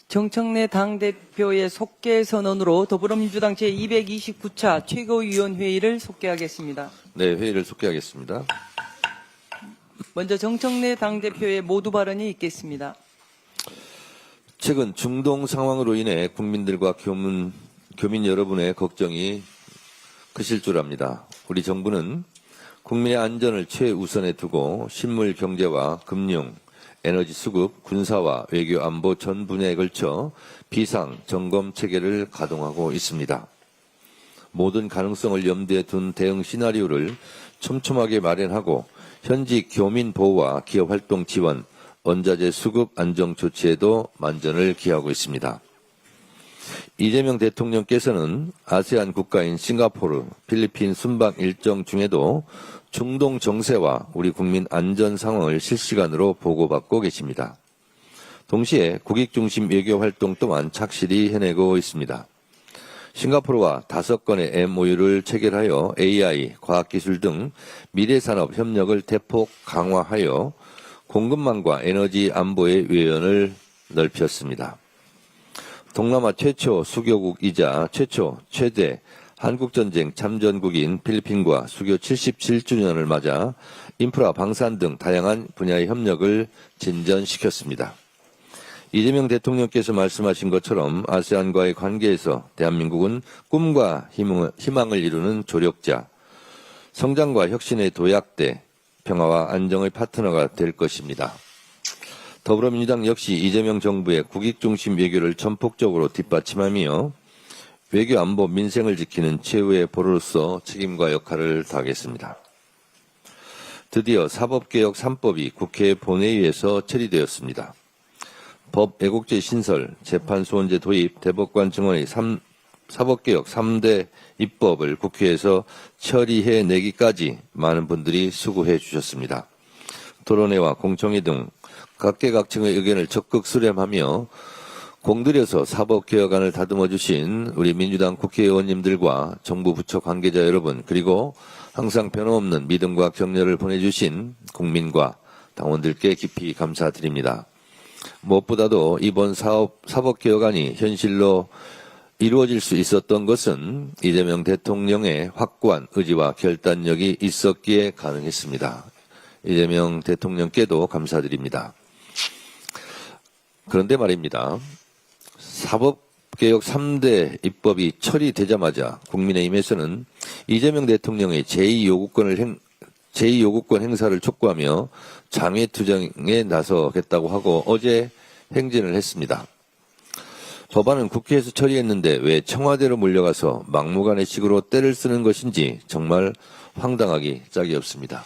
정청래 당대표의 속개 선언으로 더불어민주당 제229차 최고위원회의를 속개하겠습니다. 네, 회의를 속개하겠습니다. 먼저 정청래 당대표의 모두 발언이 있겠습니다. 최근 중동 상황으로 인해 국민들과 교민 여러분의 걱정이 크실 줄 압니다. 우리 정부는 국민의 안전을 최우선에 두고 신물 경제와 금융, 에너지 수급, 군사와 외교 안보 전 분야에 걸쳐 비상 점검 체계를 가동하고 있습니다. 모든 가능성을 염두에 둔 대응 시나리오를 촘촘하게 마련하고 현지 교민 보호와 기업 활동 지원, 원자재 수급 안정 조치에도 만전을 기하고 있습니다. 이재명 대통령께서는 아세안 국가인 싱가포르, 필리핀 순방 일정 중에도 중동 정세와 우리 국민 안전 상황을 실시간으로 보고받고 계십니다. 동시에 국익 중심 외교 활동 또한 착실히 해내고 있습니다. 싱가포르와 5건의 MOU를 체결하여 AI, 과학기술 등 미래산업 협력을 대폭 강화하여 공급망과 에너지 안보의 외연을 넓혔습니다. 동남아 최초 수교국이자 최대 한국전쟁 참전국인 필리핀과 수교 77주년을 맞아 인프라, 방산 등 다양한 분야의 협력을 진전시켰습니다. 이재명 대통령께서 말씀하신 것처럼 아세안과의 관계에서 대한민국은 꿈과 희망을 이루는 조력자, 성장과 혁신의 도약대, 평화와 안정의 파트너가 될 것입니다. 더불어민주당 역시 이재명 정부의 국익중심 외교를 전폭적으로 뒷받침하며 외교 안보 민생을 지키는 최후의 보루로서 책임과 역할을 다하겠습니다. 드디어 사법개혁 3법이 국회 본회의에서 처리되었습니다. 법 애국제 신설, 재판소원제 도입, 대법관 증언의 사법개혁 3대 입법을 국회에서 처리해내기까지 많은 분들이 수고해 주셨습니다. 토론회와 공청회 등 각계각층의 의견을 적극 수렴하며 공들여서 사법개혁안을 다듬어 주신 우리 민주당 국회의원님들과 정부 부처 관계자 여러분, 그리고 항상 변함없는 믿음과 격려를 보내주신 국민과 당원들께 깊이 감사드립니다. 무엇보다도 이번 사법개혁안이 현실로 이루어질 수 있었던 것은 이재명 대통령의 확고한 의지와 결단력이 있었기에 가능했습니다. 이재명 대통령께도 감사드립니다. 그런데 말입니다. 사법개혁 3대 입법이 처리되자마자 국민의힘에서는 이재명 대통령의 제2요구권 행사를 촉구하며 장외투쟁에 나서겠다고 하고 어제 행진을 했습니다. 법안은 국회에서 처리했는데 왜 청와대로 몰려가서 막무가내식으로 때를 쓰는 것인지 정말 황당하기 짝이 없습니다.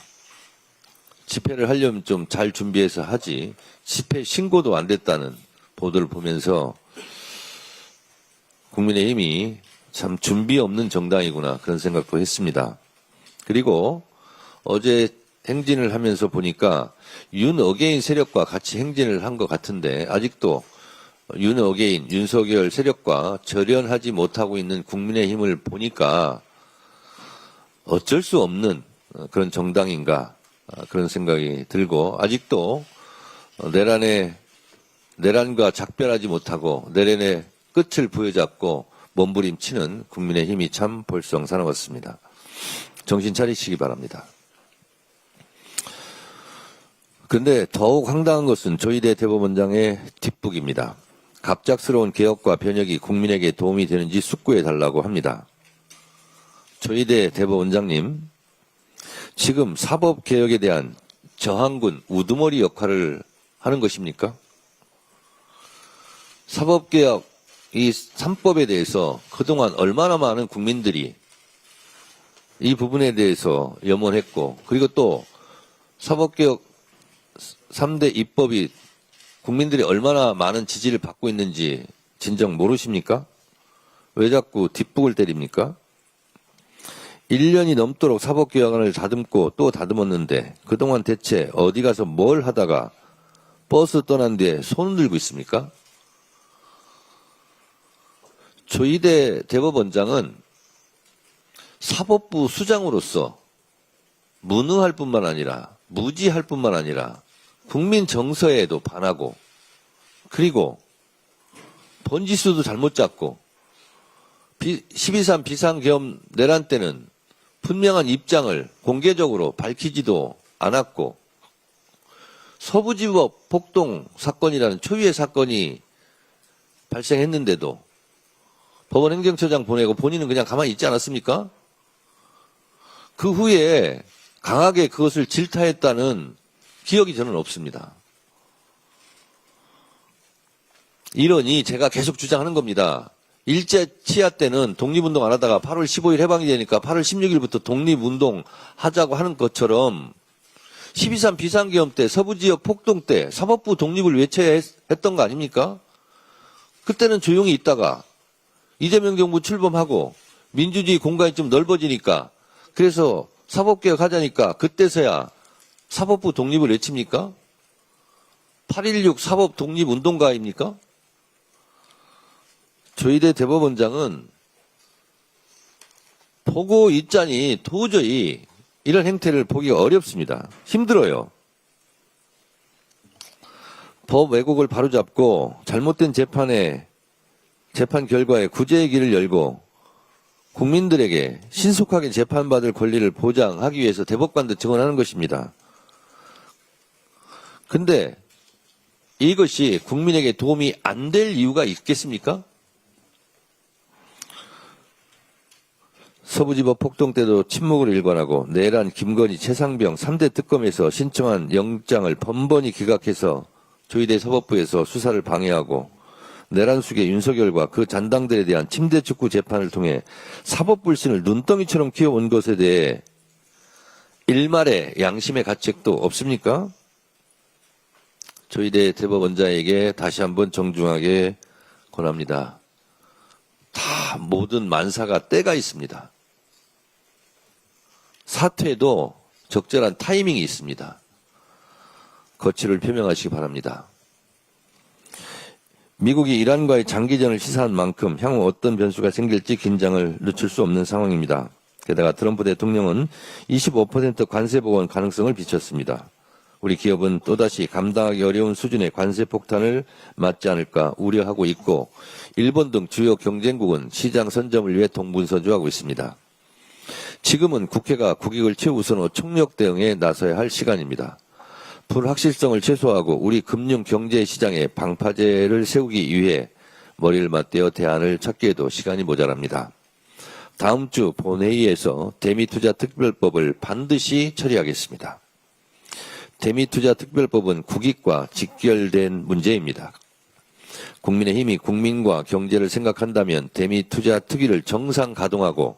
집회를 하려면 좀 잘 준비해서 하지, 집회 신고도 안 됐다는 보도를 보면서 국민의힘이 참 준비 없는 정당이구나 그런 생각도 했습니다. 그리고 어제 행진을 하면서 보니까 윤어게인 세력과 같이 행진을 한 것 같은데 아직도 윤어게인, 윤석열 세력과 절연하지 못하고 있는 국민의힘을 보니까 어쩔 수 없는 그런 정당인가 그런 생각이 들고 아직도 내란과 작별하지 못하고 내란의 끝을 부여잡고 몸부림치는 국민의힘이 참 볼썽사나웠습니다. 정신 차리시기 바랍니다. 그런데 더욱 황당한 것은 조희대 대법원장의 뒷북입니다. 갑작스러운 개혁과 변혁이 국민에게 도움이 되는지 숙고해달라고 합니다. 조희대 대법원장님, 지금 사법개혁에 대한 저항군, 우두머리 역할을 하는 것입니까? 사법개혁 이 3법에 대해서 그동안 얼마나 많은 국민들이 이 부분에 대해서 염원했고 그리고 또 사법개혁 3대 입법이 국민들이 얼마나 많은 지지를 받고 있는지 진정 모르십니까? 왜 자꾸 뒷북을 때립니까? 1년이 넘도록 사법개혁안을 다듬고 또 다듬었는데 그동안 대체 어디 가서 뭘 하다가 버스 떠난 뒤에 손을 들고 있습니까? 조희대 대법원장은 사법부 수장으로서 무능할 뿐만 아니라 무지할 뿐만 아니라 국민 정서에도 반하고 그리고 번지수도 잘못 잡고 12.3 비상계엄 내란 때는 분명한 입장을 공개적으로 밝히지도 않았고 서부지법 폭동 사건이라는 초유의 사건이 발생했는데도 법원 행정처장 보내고 본인은 그냥 가만히 있지 않았습니까? 그 후에 강하게 그것을 질타했다는 기억이 저는 없습니다. 이러니 제가 계속 주장하는 겁니다. 일제 치하 때는 독립운동 안 하다가 8월 15일 해방이 되니까 8월 16일부터 독립운동 하자고 하는 것처럼 12.3 비상계엄 때 서부지역 폭동 때 사법부 독립을 외쳐야 했던 거 아닙니까? 그때는 조용히 있다가 이재명 정부 출범하고 민주주의 공간이 좀 넓어지니까 그래서 사법개혁 하자니까 그때서야 사법부 독립을 외칩니까? 8.16 사법 독립운동가입니까? 조희대 대법원장은 보고 있자니 도저히 이런 행태를 보기가 어렵습니다. 힘들어요. 법 왜곡을 바로잡고 잘못된 재판 결과에 구제의 길을 열고 국민들에게 신속하게 재판받을 권리를 보장하기 위해서 대법관도 증언하는 것입니다. 근데 이것이 국민에게 도움이 안 될 이유가 있겠습니까? 서부지법 폭동 때도 침묵을 일관하고 내란, 김건희, 최상병 3대 특검에서 신청한 영장을 번번이 기각해서 조희대 사법부에서 수사를 방해하고 내란 숙의 윤석열과 그 잔당들에 대한 침대 축구 재판을 통해 사법 불신을 눈덩이처럼 키워온 것에 대해 일말의 양심의 가책도 없습니까? 조희대 대법원장에게 다시 한번 정중하게 권합니다. 다 모든 만사가 때가 있습니다. 사퇴도 적절한 타이밍이 있습니다. 거취를 표명하시기 바랍니다. 미국이 이란과의 장기전을 시사한 만큼 향후 어떤 변수가 생길지 긴장을 늦출 수 없는 상황입니다. 게다가 트럼프 대통령은 25% 관세 복원 가능성을 비췄습니다. 우리 기업은 또다시 감당하기 어려운 수준의 관세 폭탄을 맞지 않을까 우려하고 있고 일본 등 주요 경쟁국은 시장 선점을 위해 동분서주하고 있습니다. 지금은 국회가 국익을 최우선 후 총력 대응에 나서야 할 시간입니다. 불확실성을 최소화하고 우리 금융 경제 시장에 방파제를 세우기 위해 머리를 맞대어 대안을 찾기에도 시간이 모자랍니다. 다음 주 본회의에서 대미투자특별법을 반드시 처리하겠습니다. 대미투자특별법은 국익과 직결된 문제입니다. 국민의힘이 국민과 경제를 생각한다면 대미투자특위를 정상 가동하고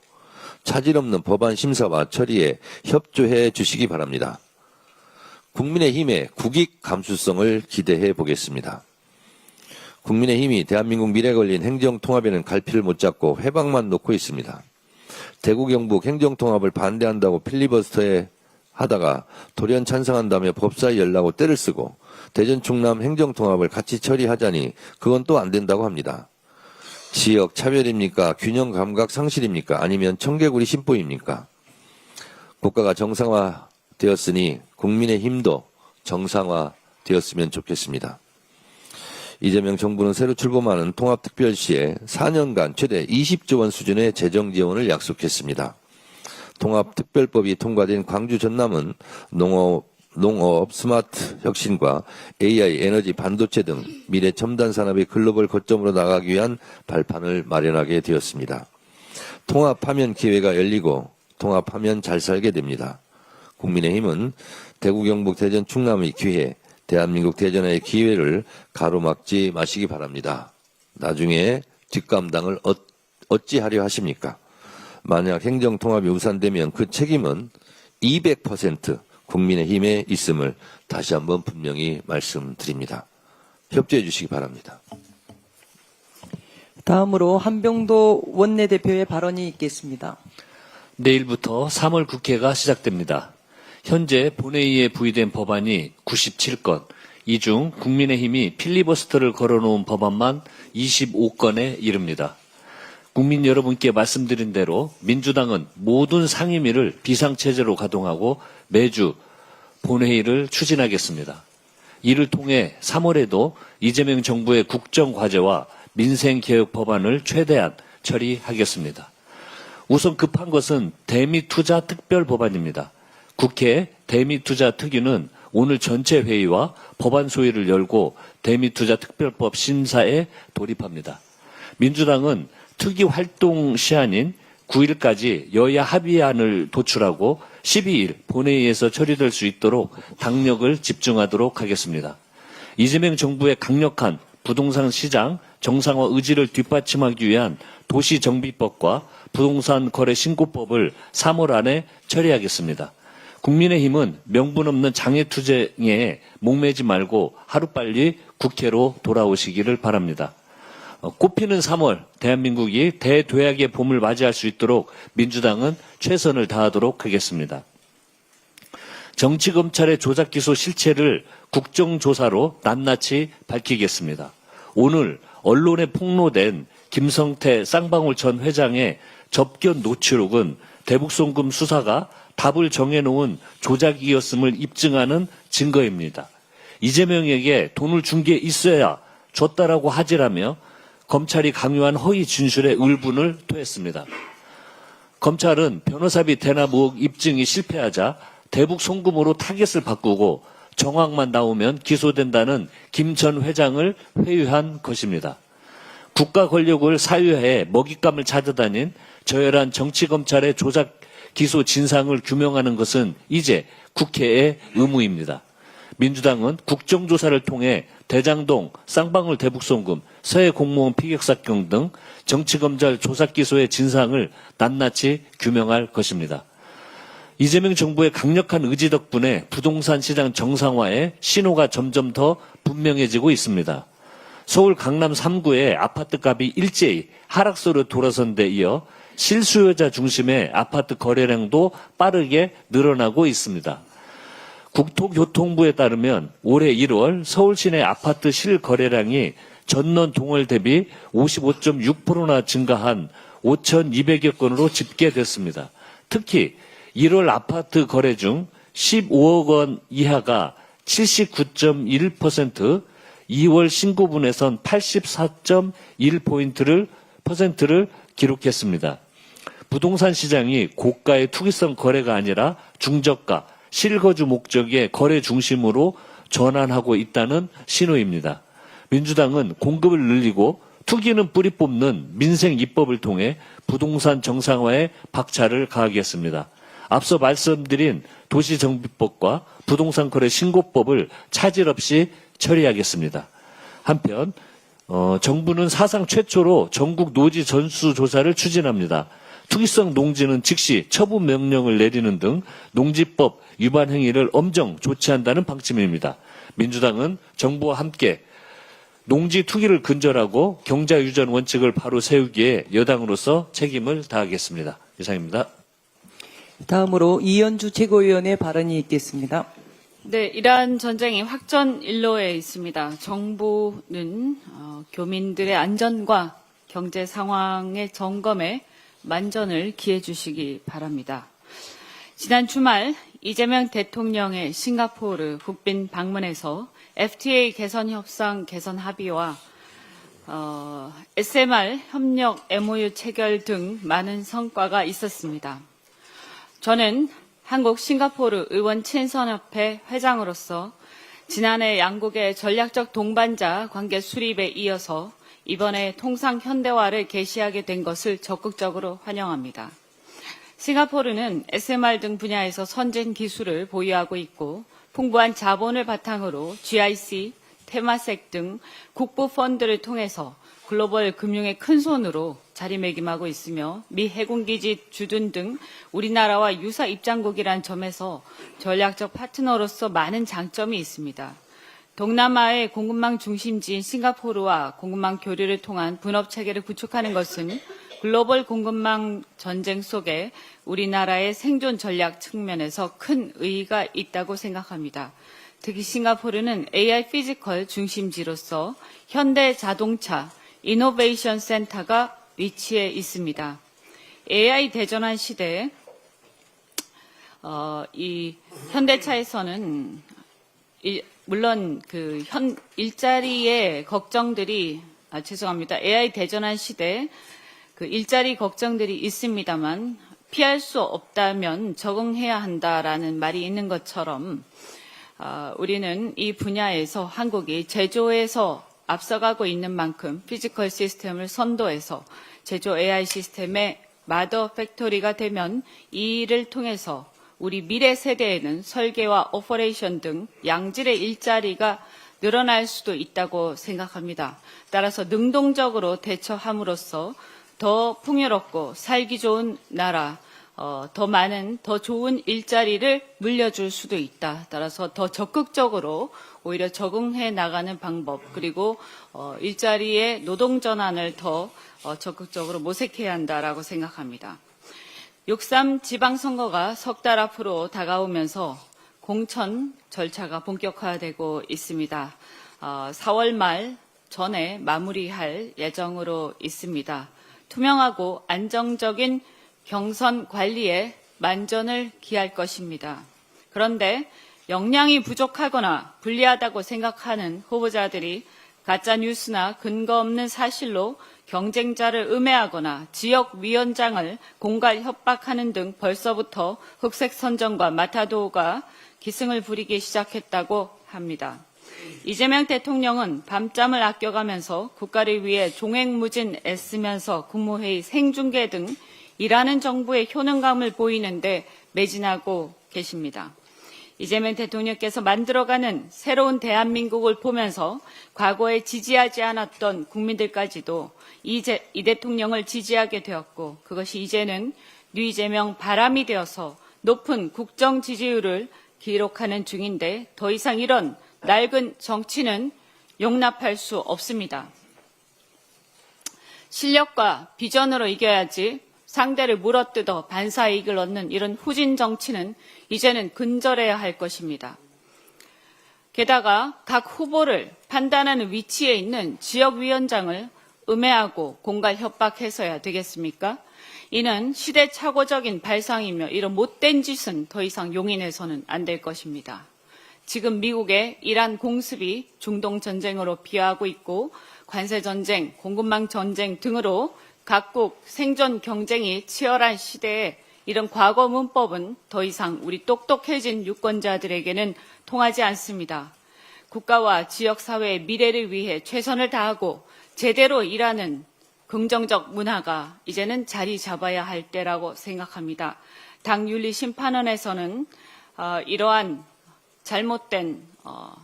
차질 없는 법안 심사와 처리에 협조해 주시기 바랍니다. 국민의힘의 국익 감수성을 기대해 보겠습니다. 국민의힘이 대한민국 미래 걸린 행정통합에는 갈피를 못 잡고 회방만 놓고 있습니다. 대구 경북 행정통합을 반대한다고 필리버스터에 하다가 돌연 찬성한다며 법사위 열라고 떼를 쓰고 대전 충남 행정통합을 같이 처리하자니 그건 또 안 된다고 합니다. 지역 차별입니까? 균형 감각 상실입니까? 아니면 청개구리 심보입니까? 국가가 정상화되었으니 국민의 힘도 정상화되었으면 좋겠습니다. 이재명 정부는 새로 출범하는 통합특별시에 4년간 최대 20조 원 수준의 재정 지원을 약속했습니다. 통합특별법이 통과된 광주 전남은 농업, 스마트 혁신과 AI, 에너지, 반도체 등 미래 첨단 산업의 글로벌 거점으로 나가기 위한 발판을 마련하게 되었습니다. 통합하면 기회가 열리고 통합하면 잘 살게 됩니다. 국민의힘은 대구, 경북, 대전, 충남의 기회, 대한민국 대전의 기회를 가로막지 마시기 바랍니다. 나중에 뒷감당을 어찌하려 하십니까? 만약 행정통합이 우산되면 그 책임은 200% 국민의힘에 있음을 다시 한번 분명히 말씀드립니다. 협조해 주시기 바랍니다. 다음으로 한병도 원내대표의 발언이 있겠습니다. 내일부터 3월 국회가 시작됩니다. 현재 본회의에 부의된 법안이 97건, 이 중 국민의힘이 필리버스터를 걸어놓은 법안만 25건에 이릅니다. 국민 여러분께 말씀드린 대로 민주당은 모든 상임위를 비상체제로 가동하고 매주 본회의를 추진하겠습니다. 이를 통해 3월에도 이재명 정부의 국정과제와 민생개혁 법안을 최대한 처리하겠습니다. 우선 급한 것은 대미투자 특별법안입니다. 국회 대미투자특위는 오늘 전체 회의와 법안 소위를 열고 대미투자 특별법 심사에 돌입합니다. 민주당은 특위 활동 시한인 9일까지 여야 합의안을 도출하고 12일 본회의에서 처리될 수 있도록 당력을 집중하도록 하겠습니다. 이재명 정부의 강력한 부동산 시장 정상화 의지를 뒷받침하기 위한 도시정비법과 부동산 거래 신고법을 3월 안에 처리하겠습니다. 국민의힘은 명분 없는 장애투쟁에 목매지 말고 하루빨리 국회로 돌아오시기를 바랍니다. 꽃피는 3월 대한민국이 대도약의 봄을 맞이할 수 있도록 민주당은 최선을 다하도록 하겠습니다. 정치검찰의 조작기소 실체를 국정조사로 낱낱이 밝히겠습니다. 오늘 언론에 폭로된 김성태 쌍방울 전 회장의 접견 노출록은 대북송금 수사가 답을 정해놓은 조작이었음을 입증하는 증거입니다. 이재명에게 돈을 준 게 있어야 줬다라고 하지라며 검찰이 강요한 허위 진술의 을분을 토했습니다. 검찰은 변호사비 대납 의혹 입증이 실패하자 대북 송금으로 타겟을 바꾸고 정황만 나오면 기소된다는 김 전 회장을 회유한 것입니다. 국가 권력을 사유해 먹잇감을 찾아다닌 저열한 정치검찰의 조작 기소 진상을 규명하는 것은 이제 국회의 의무입니다. 민주당은 국정조사를 통해 대장동, 쌍방울 대북송금, 서해 공무원 피격 사건 등 정치검찰 조사기소의 진상을 낱낱이 규명할 것입니다. 이재명 정부의 강력한 의지 덕분에 부동산 시장 정상화의 신호가 점점 더 분명해지고 있습니다. 서울 강남 3구의 아파트값이 일제히 하락세로 돌아선 데 이어 실수요자 중심의 아파트 거래량도 빠르게 늘어나고 있습니다. 국토교통부에 따르면 올해 1월 서울 시내 아파트 실거래량이 전년 동월 대비 55.6%나 증가한 5,200여 건으로 집계됐습니다. 특히 1월 아파트 거래 중 15억 원 이하가 79.1%, 2월 신고분에선 84.1%를 기록했습니다. 부동산 시장이 고가의 투기성 거래가 아니라 중저가, 실거주 목적의 거래 중심으로 전환하고 있다는 신호입니다. 민주당은 공급을 늘리고 투기는 뿌리 뽑는 민생 입법을 통해 부동산 정상화에 박차를 가하겠습니다. 앞서 말씀드린 도시정비법과 부동산 거래 신고법을 차질 없이 처리하겠습니다. 한편 정부는 사상 최초로 전국 노지 전수조사를 추진합니다. 투기성 농지는 즉시 처분 명령을 내리는 등 농지법 위반 행위를 엄정 조치한다는 방침입니다. 민주당은 정부와 함께 농지 투기를 근절하고 경자유전 원칙을 바로 세우기에 여당으로서 책임을 다하겠습니다. 이상입니다. 다음으로 이현주 최고위원의 발언이 있겠습니다. 네, 이란 전쟁이 확전 일로에 있습니다. 정부는 교민들의 안전과 경제 상황의 점검에 만전을 기해 주시기 바랍니다. 지난 주말 이재명 대통령의 싱가포르 국빈 방문에서 FTA 개선 협상 개선 합의와 SMR 협력 MOU 체결 등 많은 성과가 있었습니다. 저는 한국 싱가포르 의원 친선협회 회장으로서 지난해 양국의 전략적 동반자 관계 수립에 이어서 이번에 통상 현대화를 개시하게 된 것을 적극적으로 환영합니다. 싱가포르는 SMR 등 분야에서 선진 기술을 보유하고 있고 풍부한 자본을 바탕으로 GIC, 테마섹 등 국부 펀드를 통해서 글로벌 금융의 큰손으로 자리매김하고 있으며 미 해군기지 주둔 등 우리나라와 유사 입장국이란 점에서 전략적 파트너로서 많은 장점이 있습니다. 동남아의 공급망 중심지인 싱가포르와 공급망 교류를 통한 분업 체계를 구축하는 것은 글로벌 공급망 전쟁 속에 우리나라의 생존 전략 측면에서 큰 의의가 있다고 생각합니다. 특히 싱가포르는 AI 피지컬 중심지로서 현대 자동차 이노베이션 센터가 위치해 있습니다. AI 대전환 시대에 이 현대차에서는 물론 일자리의 걱정들이 죄송합니다. AI 대전환 시대 그 일자리 걱정들이 있습니다만 피할 수 없다면 적응해야 한다라는 말이 있는 것처럼 우리는 이 분야에서 한국이 제조에서 앞서가고 있는 만큼 피지컬 시스템을 선도해서 제조 AI 시스템의 마더 팩토리가 되면 이 일을 통해서 우리 미래 세대에는 설계와 오퍼레이션 등 양질의 일자리가 늘어날 수도 있다고 생각합니다. 따라서 능동적으로 대처함으로써 더 풍요롭고 살기 좋은 나라, 더 많은, 더 좋은 일자리를 물려줄 수도 있다. 따라서 더 적극적으로 오히려 적응해 나가는 방법, 그리고 일자리의 노동 전환을 더 적극적으로 모색해야 한다라고 생각합니다. 6.3 지방선거가 석 달 앞으로 다가오면서 공천 절차가 본격화되고 있습니다. 4월 말 전에 마무리할 예정으로 있습니다. 투명하고 안정적인 경선 관리에 만전을 기할 것입니다. 그런데 역량이 부족하거나 불리하다고 생각하는 후보자들이 가짜 뉴스나 근거 없는 사실로 경쟁자를 음해하거나 지역위원장을 공갈 협박하는 등 벌써부터 흑색 선전과 마타도가 기승을 부리기 시작했다고 합니다. 이재명 대통령은 밤잠을 아껴가면서 국가를 위해 종횡무진 애쓰면서 국무회의 생중계 등 일하는 정부의 효능감을 보이는데 매진하고 계십니다. 이재명 대통령께서 만들어가는 새로운 대한민국을 보면서 과거에 지지하지 않았던 국민들까지도 이 대통령을 지지하게 되었고, 그것이 이제는 류이재명 바람이 되어서 높은 국정 지지율을 기록하는 중인데 더 이상 이런 낡은 정치는 용납할 수 없습니다. 실력과 비전으로 이겨야지 상대를 물어뜯어 반사이익을 얻는 이런 후진 정치는 이제는 근절해야 할 것입니다. 게다가 각 후보를 판단하는 위치에 있는 지역위원장을 음해하고 공갈 협박해서야 되겠습니까? 이는 시대착오적인 발상이며 이런 못된 짓은 더 이상 용인해서는 안 될 것입니다. 지금 미국의 이란 공습이 중동 전쟁으로 비화하고 있고 관세 전쟁, 공급망 전쟁 등으로 각국 생존 경쟁이 치열한 시대에 이런 과거 문법은 더 이상 우리 똑똑해진 유권자들에게는 통하지 않습니다. 국가와 지역사회의 미래를 위해 최선을 다하고 제대로 일하는 긍정적 문화가 이제는 자리 잡아야 할 때라고 생각합니다. 당윤리심판원에서는 이러한 잘못된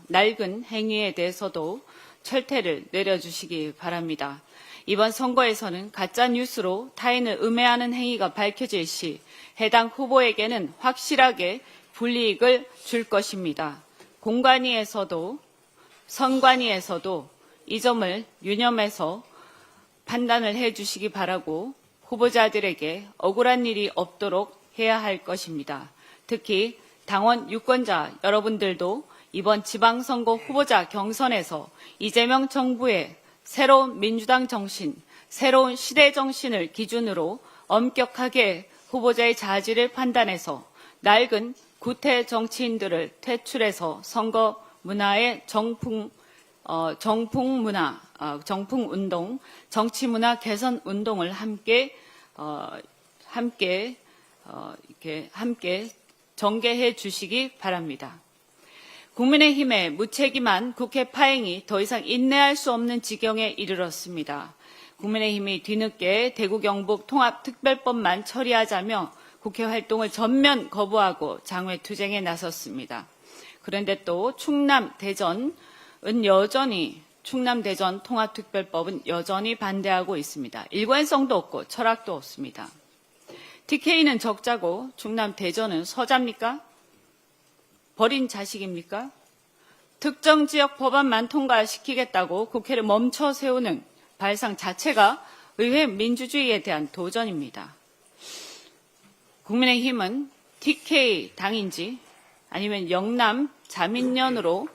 낡은 행위에 대해서도 철퇴를 내려주시기 바랍니다. 이번 선거에서는 가짜뉴스로 타인을 음해하는 행위가 밝혀질 시 해당 후보에게는 확실하게 불이익을 줄 것입니다. 공관위에서도 선관위에서도 이 점을 유념해서 판단을 해주시기 바라고 후보자들에게 억울한 일이 없도록 해야 할 것입니다. 특히 당원 유권자 여러분들도 이번 지방선거 후보자 경선에서 이재명 정부의 새로운 민주당 정신, 새로운 시대 정신을 기준으로 엄격하게 후보자의 자질을 판단해서 낡은 구태 정치인들을 퇴출해서 선거 문화의 정풍 운동, 정치 문화 개선 운동을 함께 전개해 주시기 바랍니다. 국민의힘의 무책임한 국회 파행이 더 이상 인내할 수 없는 지경에 이르렀습니다. 국민의힘이 뒤늦게 대구 경북 통합특별법만 처리하자며 국회 활동을 전면 거부하고 장외투쟁에 나섰습니다. 그런데 또 충남 대전 통합특별법은 여전히 반대하고 있습니다. 일관성도 없고 철학도 없습니다. TK는 적자고 충남 대전은 서자입니까? 버린 자식입니까? 특정 지역 법안만 통과시키겠다고 국회를 멈춰 세우는 발상 자체가 의회 민주주의에 대한 도전입니다. 국민의힘은 TK 당인지 아니면 영남 자민련으로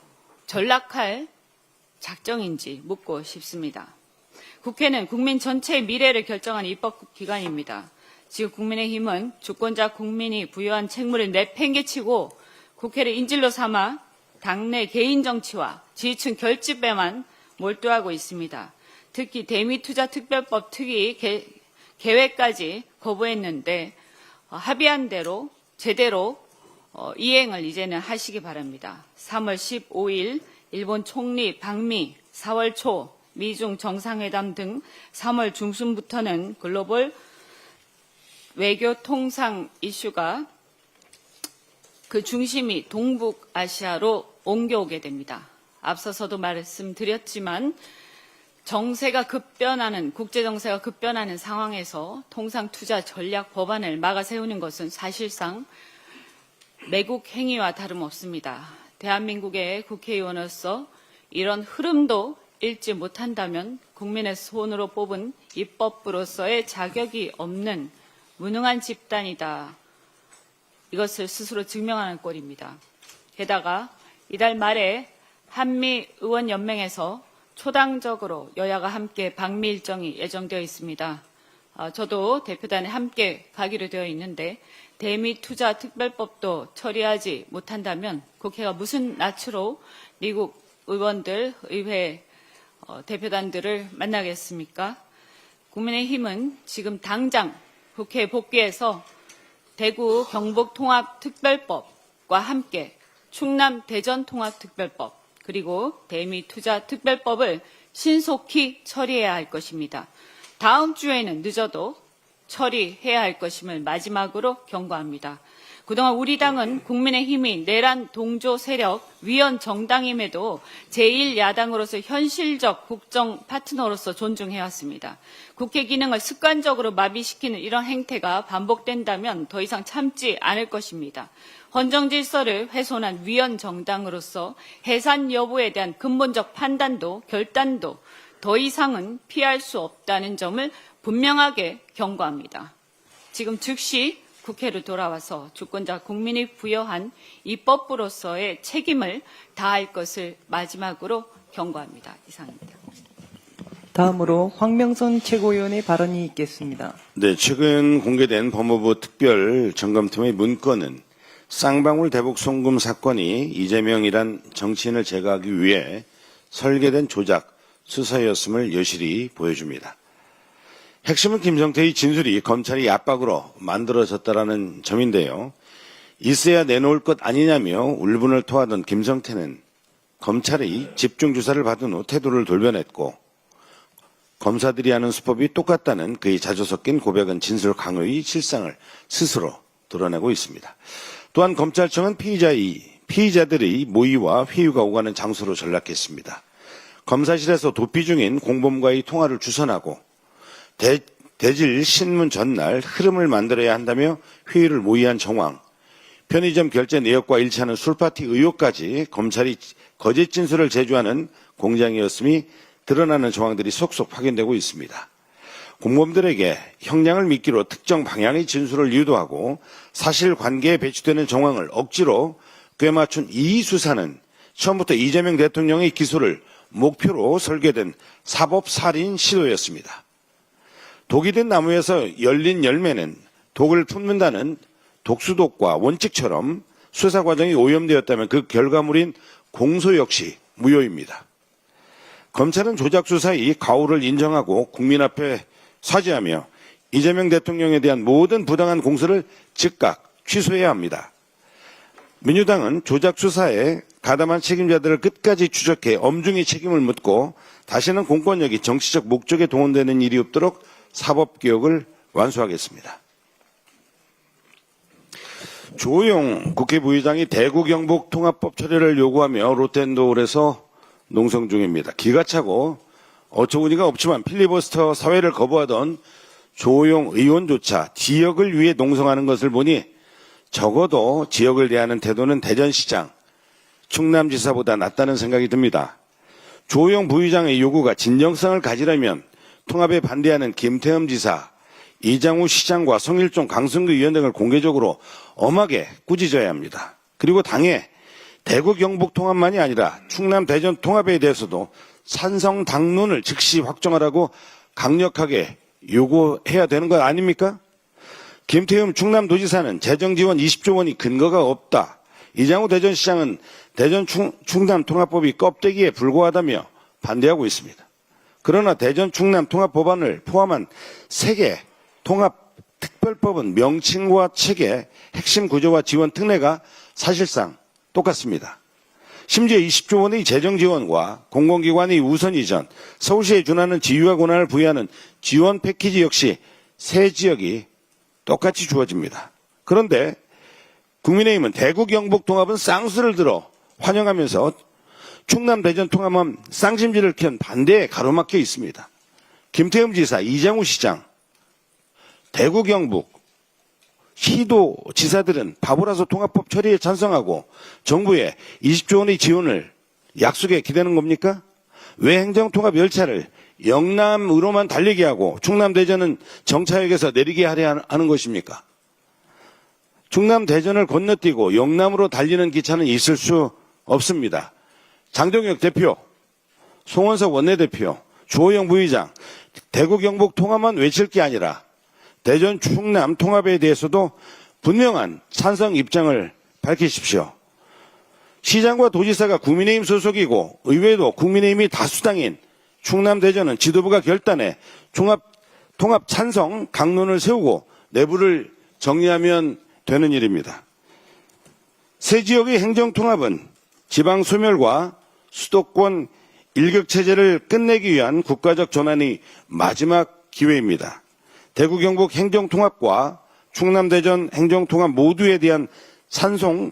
전락할 작정인지 묻고 싶습니다. 국회는 국민 전체의 미래를 결정하는 입법기관입니다. 지금 국민의힘은 주권자 국민이 부여한 책무를 내팽개치고 국회를 인질로 삼아 당내 개인 정치와 지지층 결집에만 몰두하고 있습니다. 특히 대미투자특별법 특위 계획까지 거부했는데 합의한 대로 제대로 이행을 이제는 하시기 바랍니다. 3월 15일 일본 총리 방미, 4월 초 미중 정상회담 등 3월 중순부터는 글로벌 외교 통상 이슈가 그 중심이 동북아시아로 옮겨오게 됩니다. 앞서서도 말씀드렸지만 정세가 급변하는 국제 정세가 급변하는 상황에서 통상 투자 전략 법안을 막아 세우는 것은 사실상 매국 행위와 다름없습니다. 대한민국의 국회의원으로서 이런 흐름도 읽지 못한다면 국민의 손으로 뽑은 입법부로서의 자격이 없는 무능한 집단이다. 이것을 스스로 증명하는 꼴입니다. 게다가 이달 말에 한미의원연맹에서 초당적으로 여야가 함께 방미 일정이 예정되어 있습니다. 저도 대표단에 함께 가기로 되어 있는데 대미투자특별법도 처리하지 못한다면 국회가 무슨 낯으로 미국 의원들, 의회 대표단들을 만나겠습니까? 국민의힘은 지금 당장 국회에 복귀해서 대구 경북통합특별법과 함께 충남 대전통합특별법 그리고 대미투자특별법을 신속히 처리해야 할 것입니다. 다음 주에는 늦어도 처리해야 할 것임을 마지막으로 경고합니다. 그동안 우리 당은 국민의힘이 내란 동조 세력 위헌 정당임에도 제1야당으로서 현실적 국정 파트너로서 존중해왔습니다. 국회 기능을 습관적으로 마비시키는 이런 행태가 반복된다면 더 이상 참지 않을 것입니다. 헌정 질서를 훼손한 위헌 정당으로서 해산 여부에 대한 근본적 판단도 결단도 더 이상은 피할 수 없다는 점을 분명하게 경고합니다. 지금 즉시 국회로 돌아와서 주권자 국민이 부여한 입법부로서의 책임을 다할 것을 마지막으로 경고합니다. 이상입니다. 다음으로 황명선 최고위원의 발언이 있겠습니다. 네, 최근 공개된 법무부 특별 점검팀의 문건은 쌍방울 대북 송금 사건이 이재명이란 정치인을 제거하기 위해 설계된 조작 수사였음을 여실히 보여줍니다. 핵심은 김성태의 진술이 검찰이 압박으로 만들어졌다라는 점인데요. 있어야 내놓을 것 아니냐며 울분을 토하던 김성태는 검찰이 집중 조사를 받은 후 태도를 돌변했고 검사들이 하는 수법이 똑같다는 그의 자주 섞인 고백은 진술 강요의 실상을 스스로 드러내고 있습니다. 또한 검찰청은 피의자들의 모의와 회유가 오가는 장소로 전락했습니다. 검사실에서 도피 중인 공범과의 통화를 주선하고 대질 신문 전날 흐름을 만들어야 한다며 회의를 모의한 정황, 편의점 결제 내역과 일치하는 술파티 의혹까지 검찰이 거짓 진술을 제조하는 공장이었음이 드러나는 정황들이 속속 확인되고 있습니다. 공범들에게 형량을 미끼로 특정 방향의 진술을 유도하고 사실관계에 배치되는 정황을 억지로 꿰맞춘 이 수사는 처음부터 이재명 대통령의 기소를 목표로 설계된 사법살인 시도였습니다. 독이 든 나무에서 열린 열매는 독을 품는다는 독수독과 원칙처럼 수사 과정이 오염되었다면 그 결과물인 공소 역시 무효입니다. 검찰은 조작 수사의 가오를 인정하고 국민 앞에 사죄하며 이재명 대통령에 대한 모든 부당한 공소를 즉각 취소해야 합니다. 민주당은 조작 수사에 가담한 책임자들을 끝까지 추적해 엄중히 책임을 묻고 다시는 공권력이 정치적 목적에 동원되는 일이 없도록 사법개혁을 완수하겠습니다. 조호영 국회 부의장이 대구 경북 통합법 처리를 요구하며 롯데홀에서 농성 중입니다. 기가 차고 어처구니가 없지만 필리버스터 사회를 거부하던 조호영 의원조차 지역을 위해 농성하는 것을 보니 적어도 지역을 대하는 태도는 대전시장, 충남지사보다 낫다는 생각이 듭니다. 조호영 부의장의 요구가 진정성을 가지려면 통합에 반대하는 김태흠 지사, 이장우 시장과 성일종, 강승규 의원 등을 공개적으로 엄하게 꾸짖어야 합니다. 그리고 당에 대구 경북 통합만이 아니라 충남 대전 통합에 대해서도 찬성 당론을 즉시 확정하라고 강력하게 요구해야 되는 것 아닙니까? 김태흠 충남도지사는 재정지원 20조 원이 근거가 없다. 이장우 대전시장은 대전 충남 통합법이 껍데기에 불과하다며 반대하고 있습니다. 그러나 대전 충남 통합법안을 포함한 3개 통합특별법은 명칭과 체계, 핵심 구조와 지원 특례가 사실상 똑같습니다. 심지어 20조 원의 재정 지원과 공공기관의 우선 이전, 서울시에 준하는 지위와 권한을 부여하는 지원 패키지 역시 세 지역이 똑같이 주어집니다. 그런데 국민의힘은 대구 경북 통합은 쌍수를 들어 환영하면서 충남 대전 통합은 쌍심지를 켠 반대에 가로막혀 있습니다. 김태흠 지사, 이장우 시장, 대구 경북 시도 지사들은 바보라서 통합법 처리에 찬성하고 정부에 20조 원의 지원을 약속에 기대는 겁니까? 왜 행정통합 열차를 영남으로만 달리게 하고 충남 대전은 정차역에서 내리게 하려 하는 것입니까? 충남 대전을 건너뛰고 영남으로 달리는 기차는 있을 수 없습니다. 장동혁 대표, 송원석 원내대표, 주호영 부의장, 대구 경북 통합만 외칠 게 아니라 대전 충남 통합에 대해서도 분명한 찬성 입장을 밝히십시오. 시장과 도지사가 국민의힘 소속이고 의회도 국민의힘이 다수당인 충남 대전은 지도부가 결단해 통합 찬성 강론을 세우고 내부를 정리하면 되는 일입니다. 새 지역의 행정통합은 지방 소멸과 수도권 일격체제를 끝내기 위한 국가적 전환이 마지막 기회입니다. 대구 경북 행정통합과 충남 대전 행정통합 모두에 대한 찬성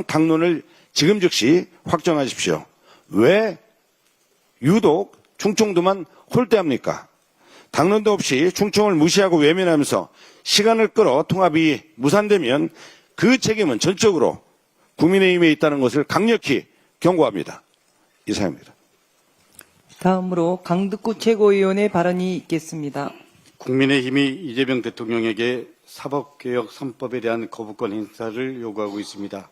강론을 지금 즉시 확정하십시오. 왜 유독 충청도만 홀대합니까? 당론도 없이 충청을 무시하고 외면하면서 시간을 끌어 통합이 무산되면 그 책임은 전적으로 국민의힘에 있다는 것을 강력히 경고합니다. 이상입니다. 다음으로 강득구 최고위원의 발언이 있겠습니다. 국민의힘이 이재명 대통령에게 사법개혁 3법에 대한 거부권 행사를 요구하고 있습니다.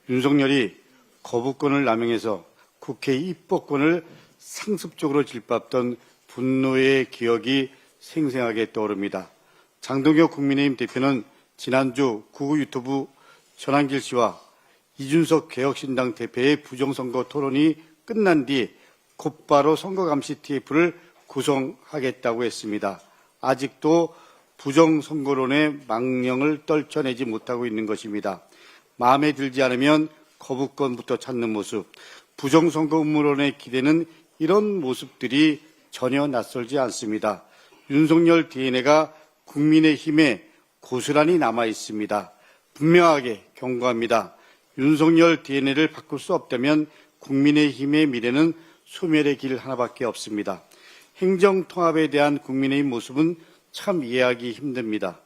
윤석열이 거부권을 남용해서 국회 입법권을 상습적으로 질밟던 분노의 기억이 생생하게 떠오릅니다. 장동혁 국민의힘 대표는 지난주 구구 유튜브 전한길 씨와 이준석 개혁신당 대표의 부정선거 토론이 끝난 뒤 곧바로 선거감시 TF를 구성하겠다고 했습니다. 아직도 부정선거론의 망령을 떨쳐내지 못하고 있는 것입니다. 마음에 들지 않으면 거부권부터 찾는 모습, 부정선거 음모론에 기대는 이런 모습들이 전혀 낯설지 않습니다. 윤석열 DNA가 국민의힘에 고스란히 남아 있습니다. 분명하게 경고합니다. 윤석열 DNA를 바꿀 수 없다면 국민의힘의 미래는 소멸의 길 하나밖에 없습니다. 행정통합에 대한 국민의힘 모습은 참 이해하기 힘듭니다.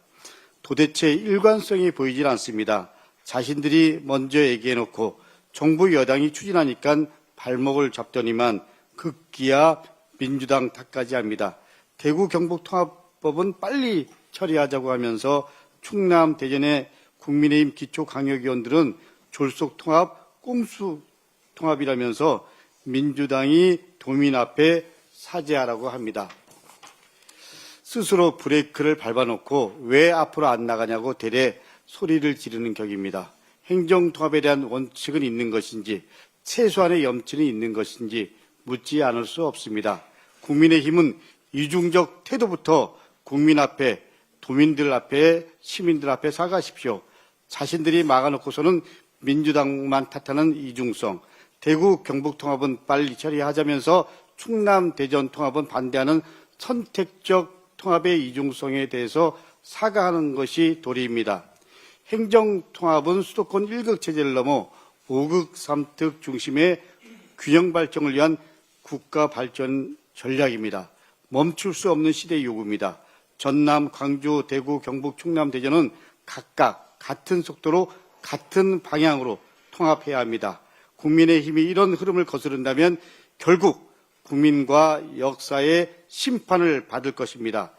도대체 일관성이 보이질 않습니다. 자신들이 먼저 얘기해놓고 정부 여당이 추진하니까 발목을 잡더니만 급기야 민주당 탓까지 합니다. 대구 경북 통합법은 빨리 처리하자고 하면서 충남 대전의 국민의힘 기초강력위원들은 졸속 통합, 꼼수 통합이라면서 민주당이 도민 앞에 사죄하라고 합니다. 스스로 브레이크를 밟아놓고 왜 앞으로 안 나가냐고 대래 소리를 지르는 격입니다. 행정통합에 대한 원칙은 있는 것인지 최소한의 염치는 있는 것인지 묻지 않을 수 없습니다. 국민의힘은 이중적 태도부터 국민 앞에, 도민들 앞에, 시민들 앞에 사과하십시오. 자신들이 막아놓고서는 민주당만 탓하는 이중성, 대구 경북 통합은 빨리 처리하자면서 충남 대전 통합은 반대하는 선택적 통합의 이중성에 대해서 사과하는 것이 도리입니다. 행정통합은 수도권 1극 체제를 넘어 5극 3특 중심의 균형 발전을 위한 국가 발전 전략입니다. 멈출 수 없는 시대의 요구입니다. 전남, 광주, 대구, 경북, 충남, 대전은 각각 같은 속도로 같은 방향으로 통합해야 합니다. 국민의힘이 이런 흐름을 거스른다면 결국 국민과 역사의 심판을 받을 것입니다.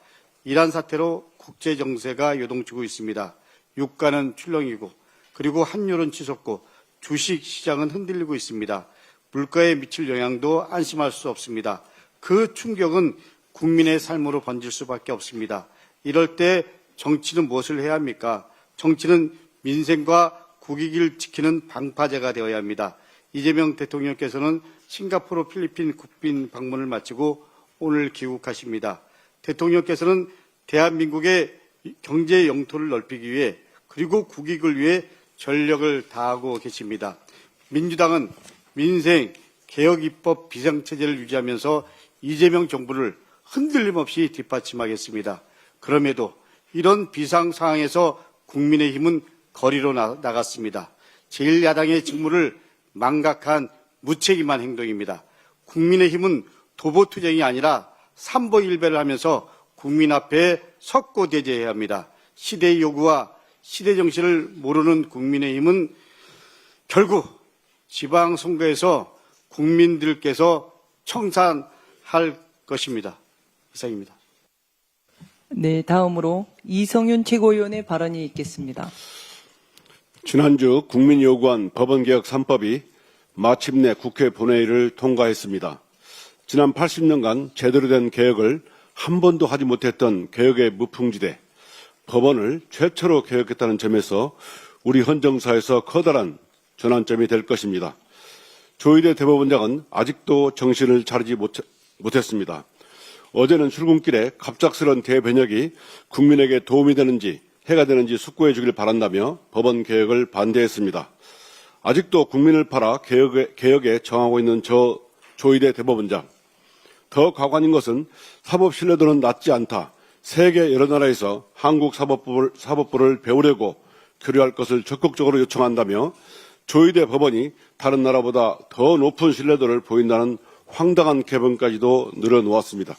이란 사태로 국제 정세가 요동치고 있습니다. 유가는 출렁이고 그리고 환율은 치솟고 주식 시장은 흔들리고 있습니다. 물가에 미칠 영향도 안심할 수 없습니다. 그 충격은 국민의 삶으로 번질 수밖에 없습니다. 이럴 때 정치는 무엇을 해야 합니까? 정치는 민생과 국익을 지키는 방파제가 되어야 합니다. 이재명 대통령께서는 싱가포르 필리핀 국빈 방문을 마치고 오늘 귀국하십니다. 대통령께서는 대한민국의 경제 영토를 넓히기 위해 그리고 국익을 위해 전력을 다하고 계십니다. 민주당은 민생, 개혁 입법 비상체제를 유지하면서 이재명 정부를 흔들림 없이 뒷받침하겠습니다. 그럼에도 이런 비상 상황에서 국민의힘은 거리로 나갔습니다. 제1야당의 직무를 망각한 무책임한 행동입니다. 국민의힘은 도보투쟁이 아니라 삼보일배를 하면서 국민 앞에 석고대죄해야 합니다. 시대의 요구와 시대 정신을 모르는 국민의힘은 결국 지방선거에서 국민들께서 청산할 것입니다. 이상입니다. 네, 다음으로 이성윤 최고위원의 발언이 있겠습니다. 지난주 국민이 요구한 법원개혁 3법이 마침내 국회 본회의를 통과했습니다. 지난 80년간 제대로 된 개혁을 한 번도 하지 못했던 개혁의 무풍지대, 법원을 최초로 개혁했다는 점에서 우리 헌정사에서 커다란 전환점이 될 것입니다. 조희대 대법원장은 아직도 정신을 차리지 못했습니다. 어제는 출근길에 갑작스런 대변혁이 국민에게 도움이 되는지 해가 되는지 숙고해 주길 바란다며 법원 개혁을 반대했습니다. 아직도 국민을 팔아 개혁에 정하고 있는 조희대 대법원장. 더 가관인 것은 사법 신뢰도는 낮지 않다. 세계 여러 나라에서 한국 사법부를 배우려고 교류할 것을 적극적으로 요청한다며 조희대 법원이 다른 나라보다 더 높은 신뢰도를 보인다는 황당한 개변까지도 늘어놓았습니다.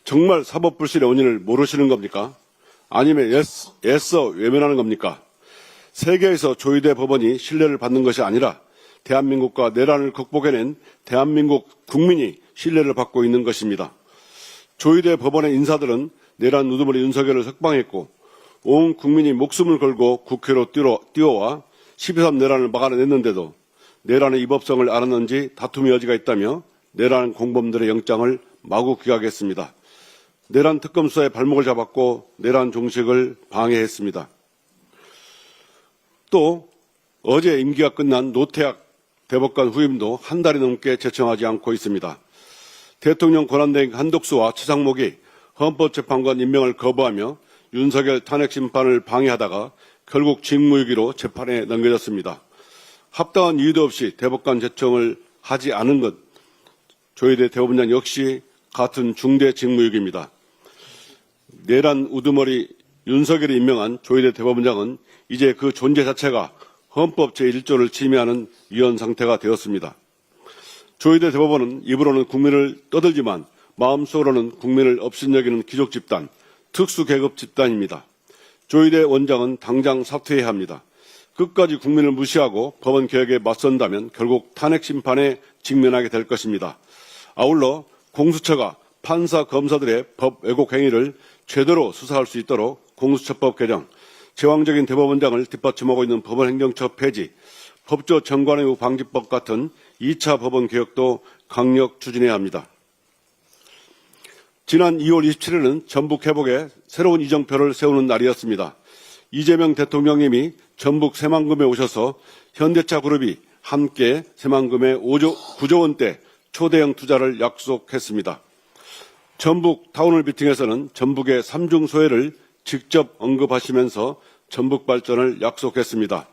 정말 사법 불신의 원인을 모르시는 겁니까? 아니면 애써 외면하는 겁니까? 세계에서 조희대 법원이 신뢰를 받는 것이 아니라 대한민국과 내란을 극복해낸 대한민국 국민이 신뢰를 받고 있는 것입니다. 조희대 법원의 인사들은 내란 우두머리 윤석열을 석방했고 온 국민이 목숨을 걸고 국회로 뛰어와 12.3 내란을 막아냈는데도 내란의 위법성을 알았는지 다툼의 여지가 있다며 내란 공범들의 영장을 마구 기각했습니다. 내란 특검 수사에 발목을 잡았고 내란 종식을 방해했습니다. 또 어제 임기가 끝난 노태학 대법관 후임도 한 달이 넘게 제청하지 않고 있습니다. 대통령 권한대행 한덕수와 최상목이 헌법재판관 임명을 거부하며 윤석열 탄핵 심판을 방해하다가 결국 직무유기로 재판에 넘겨졌습니다. 합당한 이유도 없이 대법관 제청을 하지 않은 것, 조희대 대법원장 역시 같은 중대 직무유기입니다. 내란 우두머리 윤석열이 임명한 조희대 대법원장은 이제 그 존재 자체가 헌법 제1조를 침해하는 위헌 상태가 되었습니다. 조희대 대법원은 입으로는 국민을 떠들지만 마음속으로는 국민을 업신여기는 귀족 집단, 특수계급 집단입니다. 조희대 원장은 당장 사퇴해야 합니다. 끝까지 국민을 무시하고 법원 개혁에 맞선다면 결국 탄핵 심판에 직면하게 될 것입니다. 아울러 공수처가 판사, 검사들의 법 왜곡 행위를 제대로 수사할 수 있도록 공수처법 개정, 제왕적인 대법원장을 뒷받침하고 있는 법원행정처 폐지, 법조 정관외우 방지법 같은 2차 법원 개혁도 강력 추진해야 합니다. 지난 2월 27일은 전북 회복에 새로운 이정표를 세우는 날이었습니다. 이재명 대통령님이 전북 새만금에 오셔서 현대차 그룹이 함께 새만금에 9조 원대 초대형 투자를 약속했습니다. 전북 타운홀 미팅에서는 전북의 삼중 소회를 직접 언급하시면서 전북 발전을 약속했습니다.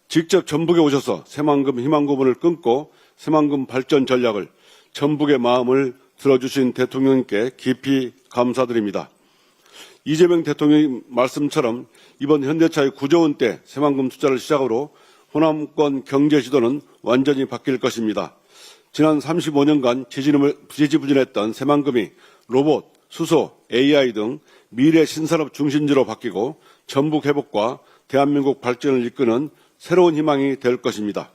직접 전북에 오셔서 새만금 희망고문을 끊고 새만금 발전 전략을 전북의 마음을 들어주신 대통령님께 깊이 감사드립니다. 이재명 대통령의 말씀처럼 이번 현대차의 9조 원대 새만금 투자를 시작으로 호남권 경제 지도는 완전히 바뀔 것입니다. 지난 35년간 지지부진했던 새만금이 로봇, 수소, AI 등 미래 신산업 중심지로 바뀌고 전북 회복과 대한민국 발전을 이끄는 새로운 희망이 될 것입니다.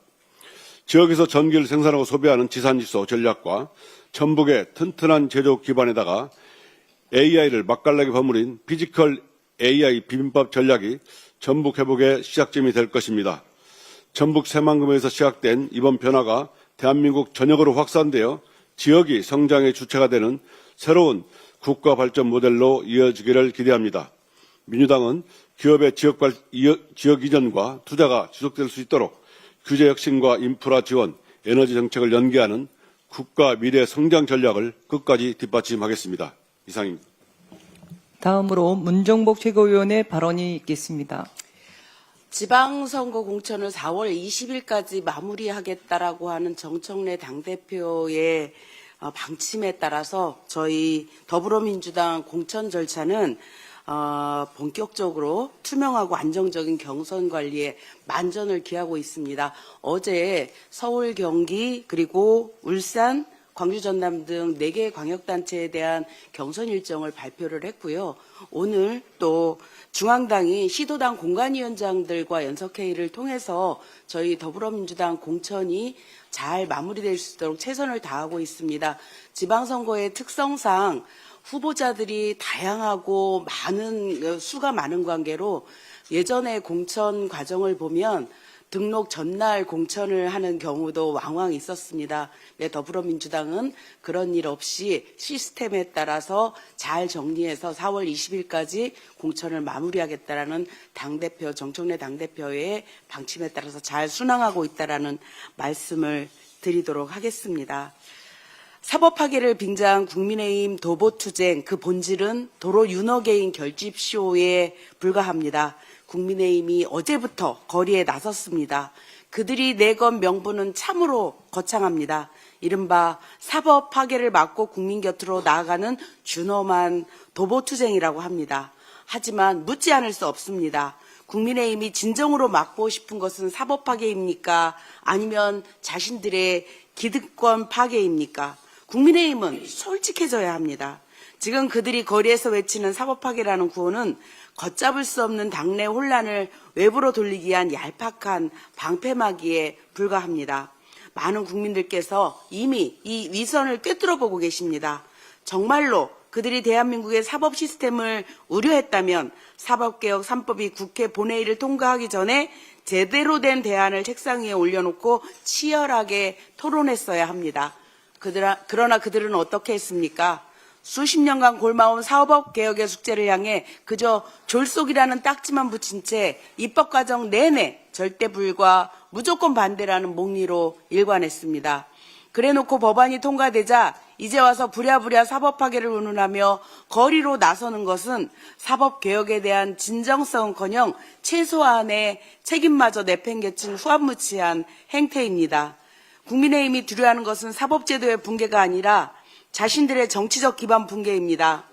지역에서 전기를 생산하고 소비하는 지산지소 전략과 전북의 튼튼한 제조 기반에다가 AI를 맛깔나게 버무린 피지컬 AI 비빔밥 전략이 전북 회복의 시작점이 될 것입니다. 전북 새만금에서 시작된 이번 변화가 대한민국 전역으로 확산되어 지역이 성장의 주체가 되는 새로운 국가 발전 모델로 이어지기를 기대합니다. 민주당은 기업의 지역 이전과 투자가 지속될 수 있도록 규제 혁신과 인프라 지원, 에너지 정책을 연계하는 국가 미래 성장 전략을 끝까지 뒷받침하겠습니다. 이상입니다. 다음으로 문정복 최고위원의 발언이 있겠습니다. 지방선거 공천을 4월 20일까지 마무리하겠다라고 하는 정청래 당대표의 방침에 따라서 저희 더불어민주당 공천 절차는 본격적으로 투명하고 안정적인 경선 관리에 만전을 기하고 있습니다. 어제 서울, 경기, 그리고 울산, 광주, 전남 등 4개 광역단체에 대한 경선 일정을 발표를 했고요. 오늘 또 중앙당이 시도당 공관위원장들과 연석회의를 통해서 저희 더불어민주당 공천이 잘 마무리될 수 있도록 최선을 다하고 있습니다. 지방선거의 특성상 후보자들이 다양하고 수가 많은 관계로 예전의 공천 과정을 보면 등록 전날 공천을 하는 경우도 왕왕 있었습니다. 네, 더불어민주당은 그런 일 없이 시스템에 따라서 잘 정리해서 4월 20일까지 공천을 마무리하겠다라는 당대표, 정청래 당대표의 방침에 따라서 잘 순항하고 있다라는 말씀을 드리도록 하겠습니다. 사법 파괴를 빙자한 국민의힘 도보투쟁, 그 본질은 도로 윤허개인 결집쇼에 불과합니다. 국민의힘이 어제부터 거리에 나섰습니다. 그들이 내건 명분은 참으로 거창합니다. 이른바 사법 파괴를 막고 국민 곁으로 나아가는 준엄한 도보투쟁이라고 합니다. 하지만 묻지 않을 수 없습니다. 국민의힘이 진정으로 막고 싶은 것은 사법 파괴입니까? 아니면 자신들의 기득권 파괴입니까? 국민의힘은 솔직해져야 합니다. 지금 그들이 거리에서 외치는 사법 파괴라는 구호는 걷잡을 수 없는 당내 혼란을 외부로 돌리기 위한 얄팍한 방패막이에 불과합니다. 많은 국민들께서 이미 이 위선을 꿰뚫어 보고 계십니다. 정말로 그들이 대한민국의 사법 시스템을 우려했다면 사법개혁 3법이 국회 본회의를 통과하기 전에 제대로 된 대안을 책상 위에 올려놓고 치열하게 토론했어야 합니다. 그러나 그들은 어떻게 했습니까? 수십 년간 골마온 사법개혁의 숙제를 향해 그저 졸속이라는 딱지만 붙인 채 입법 과정 내내 절대 불과 무조건 반대라는 목리로 일관했습니다. 그래놓고 법안이 통과되자 이제 와서 부랴부랴 사법 파괴를 운운하며 거리로 나서는 것은 사법개혁에 대한 진정성은커녕 최소한의 책임마저 내팽개친 후안무치한 행태입니다. 국민의힘이 두려워하는 것은 사법제도의 붕괴가 아니라 자신들의 정치적 기반 붕괴입니다.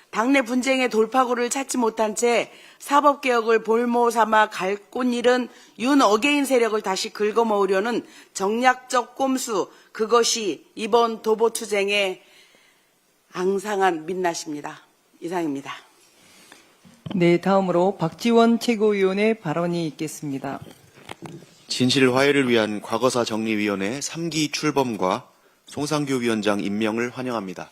당내 분쟁의 돌파구를 찾지 못한 채 사법개혁을 볼모 삼아 갈 꽃일은 윤어게인 세력을 다시 긁어모으려는 정략적 꼼수, 그것이 이번 도보투쟁의 앙상한 민낯입니다. 이상입니다. 네, 다음으로 박지원 최고위원의 발언이 있겠습니다. 진실 화해를 위한 과거사 정리위원회 3기 출범과 송상교 위원장 임명을 환영합니다.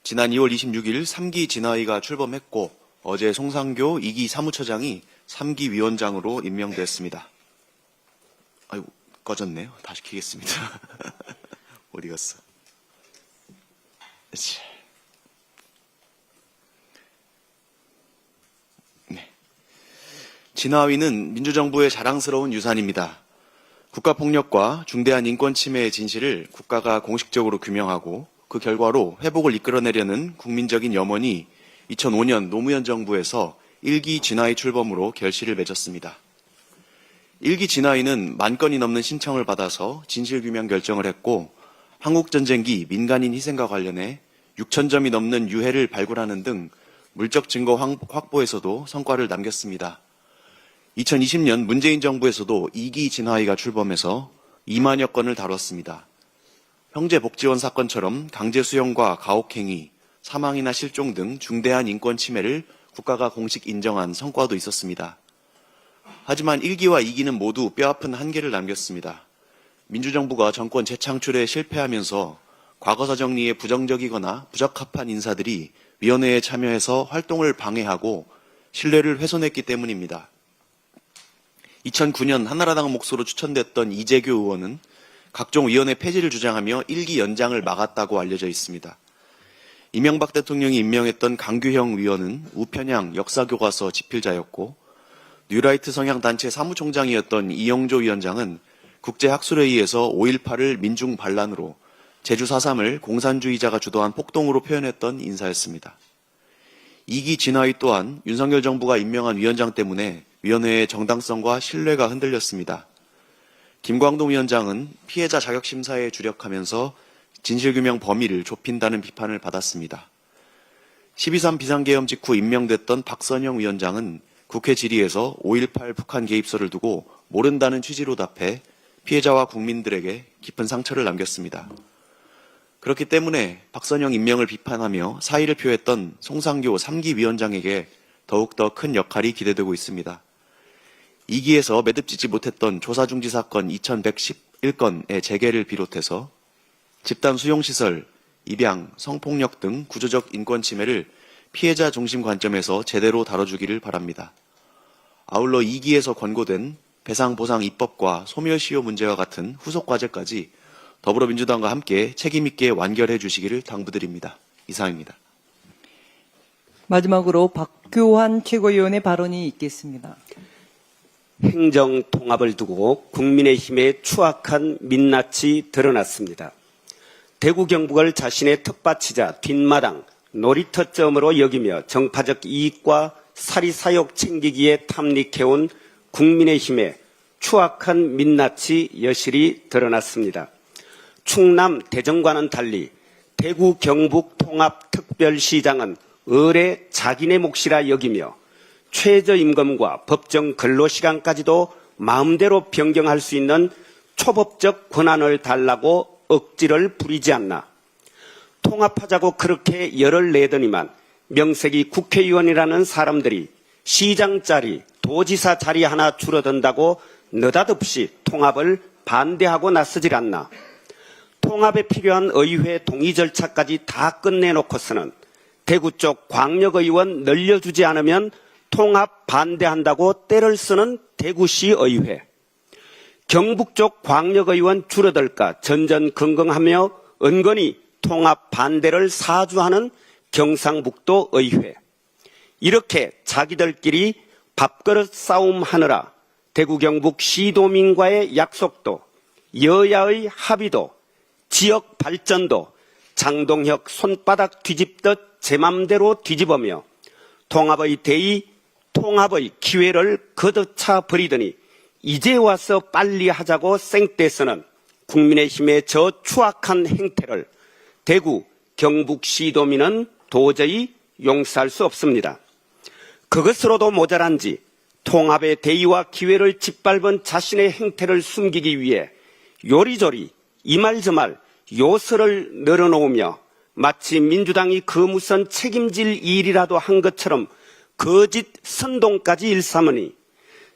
지난 2월 26일 3기 진화위가 출범했고 어제 송상교 2기 사무처장이 3기 위원장으로 임명됐습니다. 아이고 꺼졌네요. 다시 켜겠습니다. 어디 갔어? 네. 진화위는 민주정부의 자랑스러운 유산입니다. 국가폭력과 중대한 인권침해의 진실을 국가가 공식적으로 규명하고 그 결과로 회복을 이끌어내려는 국민적인 염원이 2005년 노무현 정부에서 1기 진화위 출범으로 결실을 맺었습니다. 1기 진화위는 10,000건이 넘는 신청을 받아서 진실규명 결정을 했고 한국전쟁기 민간인 희생과 관련해 6,000점이 넘는 유해를 발굴하는 등 물적 증거 확보에서도 성과를 남겼습니다. 2020년 문재인 정부에서도 2기 진화위가 출범해서 2만여 건을 다뤘습니다. 형제 복지원 사건처럼 강제 수용과 가혹행위, 사망이나 실종 등 중대한 인권 침해를 국가가 공식 인정한 성과도 있었습니다. 하지만 1기와 2기는 모두 뼈아픈 한계를 남겼습니다. 민주정부가 정권 재창출에 실패하면서 과거사 정리에 부정적이거나 부적합한 인사들이 위원회에 참여해서 활동을 방해하고 신뢰를 훼손했기 때문입니다. 2009년 한나라당 몫으로 추천됐던 이재규 의원은 각종 위원회 폐지를 주장하며 1기 연장을 막았다고 알려져 있습니다. 이명박 대통령이 임명했던 강규형 위원은 우편향 역사교과서 집필자였고 뉴라이트 성향단체 사무총장이었던 이영조 위원장은 국제학술회의에서 5.18을 민중반란으로 제주 4.3을 공산주의자가 주도한 폭동으로 표현했던 인사였습니다. 2기 진화위 또한 윤석열 정부가 임명한 위원장 때문에 위원회의 정당성과 신뢰가 흔들렸습니다. 김광동 위원장은 피해자 자격심사에 주력하면서 진실규명 범위를 좁힌다는 비판을 받았습니다. 12.3 비상계엄 직후 임명됐던 박선영 위원장은 국회 질의에서 5.18 북한 개입설을 두고 모른다는 취지로 답해 피해자와 국민들에게 깊은 상처를 남겼습니다. 그렇기 때문에 박선영 임명을 비판하며 사의를 표했던 송상교 3기 위원장에게 더욱더 큰 역할이 기대되고 있습니다. 2기에서 매듭지지 못했던 조사중지 사건 2111건의 재개를 비롯해서 집단 수용시설, 입양, 성폭력 등 구조적 인권 침해를 피해자 중심 관점에서 제대로 다뤄주기를 바랍니다. 아울러 2기에서 권고된 배상보상 입법과 소멸시효 문제와 같은 후속 과제까지 더불어민주당과 함께 책임있게 완결해 주시기를 당부드립니다. 이상입니다. 마지막으로 박교환 최고위원의 발언이 있겠습니다. 행정 통합을 두고 국민의힘의 추악한 민낯이 드러났습니다. 대구 경북을 자신의 텃밭이자 뒷마당, 놀이터점으로 여기며 정파적 이익과 사리사욕 챙기기에 탐닉해온 국민의힘의 추악한 민낯이 여실히 드러났습니다. 충남 대전과는 달리 대구 경북 통합특별시장은 을의 자기네 몫이라 여기며 최저임금과 법정 근로시간까지도 마음대로 변경할 수 있는 초법적 권한을 달라고 억지를 부리지 않나. 통합하자고 그렇게 열을 내더니만 명색이 국회의원이라는 사람들이 시장 자리, 도지사 자리 하나 줄어든다고 느닷없이 통합을 반대하고 나서질 않나. 통합에 필요한 의회 동의 절차까지 다 끝내놓고서는 대구 쪽 광역의원 늘려주지 않으면 통합 반대한다고 때를 쓰는 대구시 의회. 경북 쪽 광역의원 줄어들까 전전긍긍하며 은근히 통합 반대를 사주하는 경상북도 의회. 이렇게 자기들끼리 밥그릇 싸움 하느라 대구 경북 시도민과의 약속도, 여야의 합의도, 지역 발전도 장동혁 손바닥 뒤집듯 제 맘대로 뒤집으며 통합의 대의, 통합의 기회를 거둬차 버리더니 이제 와서 빨리 하자고 생떼서는 국민의힘의 저 추악한 행태를 대구, 경북 시도민은 도저히 용서할 수 없습니다. 그것으로도 모자란지 통합의 대의와 기회를 짓밟은 자신의 행태를 숨기기 위해 요리조리 이말저말 요설을 늘어놓으며 마치 민주당이 그 무슨 책임질 일이라도 한 것처럼 거짓 선동까지 일삼으니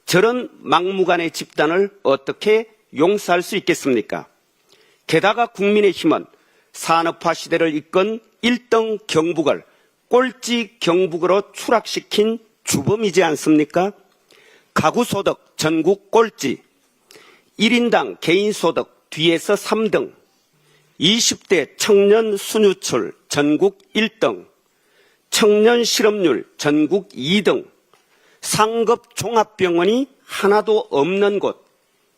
저런 막무가내 집단을 어떻게 용서할 수 있겠습니까? 게다가 국민의힘은 산업화 시대를 이끈 1등 경북을 꼴찌 경북으로 추락시킨 주범이지 않습니까? 가구소득 전국 꼴찌, 1인당 개인소득 뒤에서 3등, 20대 청년 순유출 전국 1등, 청년 실업률 전국 2등, 상급 종합병원이 하나도 없는 곳,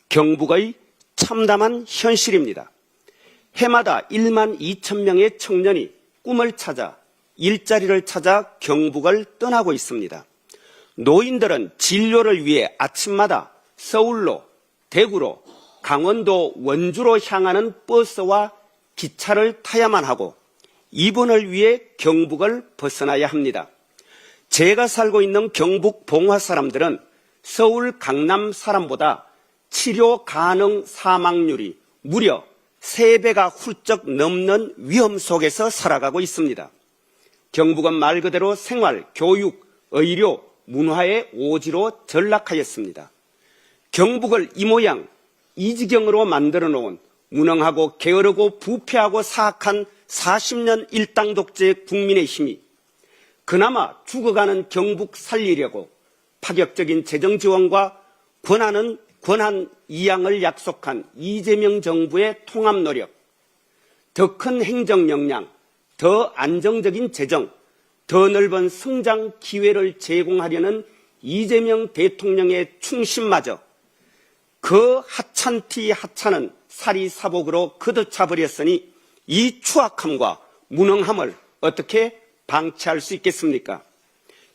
경북의 참담한 현실입니다. 해마다 1만 2천 명의 청년이 꿈을 찾아 일자리를 찾아 경북을 떠나고 있습니다. 노인들은 진료를 위해 아침마다 서울로, 대구로, 강원도, 원주로 향하는 버스와 기차를 타야만 하고 입원을 위해 경북을 벗어나야 합니다. 제가 살고 있는 경북 봉화 사람들은 서울, 강남 사람보다 치료 가능 사망률이 무려 3배가 훌쩍 넘는 위험 속에서 살아가고 있습니다. 경북은 말 그대로 생활, 교육, 의료, 문화의 오지로 전락하였습니다. 경북을 이 모양, 이 지경으로 만들어 놓은 무능하고 게으르고 부패하고 사악한 40년 일당 독재 국민의힘이 그나마 죽어가는 경북 살리려고 파격적인 재정 지원과 권한 이양을 약속한 이재명 정부의 통합 노력, 더 큰 행정 역량, 더 안정적인 재정, 더 넓은 성장 기회를 제공하려는 이재명 대통령의 충심마저 그 하찮디 하찮은 사리사복으로 걷어차 버렸으니 이 추악함과 무능함을 어떻게 방치할 수 있겠습니까?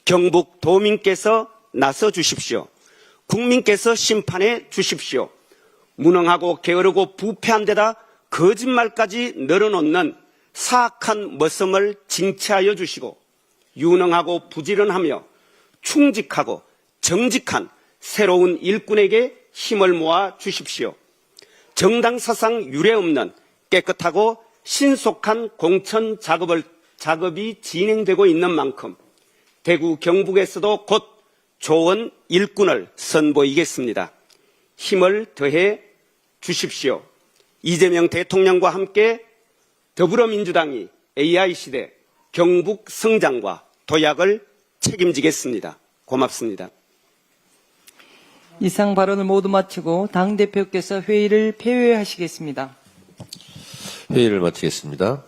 경북 도민께서 나서 주십시오. 국민께서 심판해 주십시오. 무능하고 게으르고 부패한 데다 거짓말까지 늘어놓는 사악한 머슴을 징치하여 주시고 유능하고 부지런하며 충직하고 정직한 새로운 일꾼에게 힘을 모아 주십시오. 정당 사상 유례 없는 깨끗하고 신속한 공천 작업이 진행되고 있는 만큼 대구 경북에서도 곧 좋은 일꾼을 선보이겠습니다. 힘을 더해 주십시오. 이재명 대통령과 함께 더불어민주당이 AI 시대 경북 성장과 도약을 책임지겠습니다. 고맙습니다. 이상 발언을 모두 마치고 당대표께서 회의를 폐회하시겠습니다. 회의를 마치겠습니다.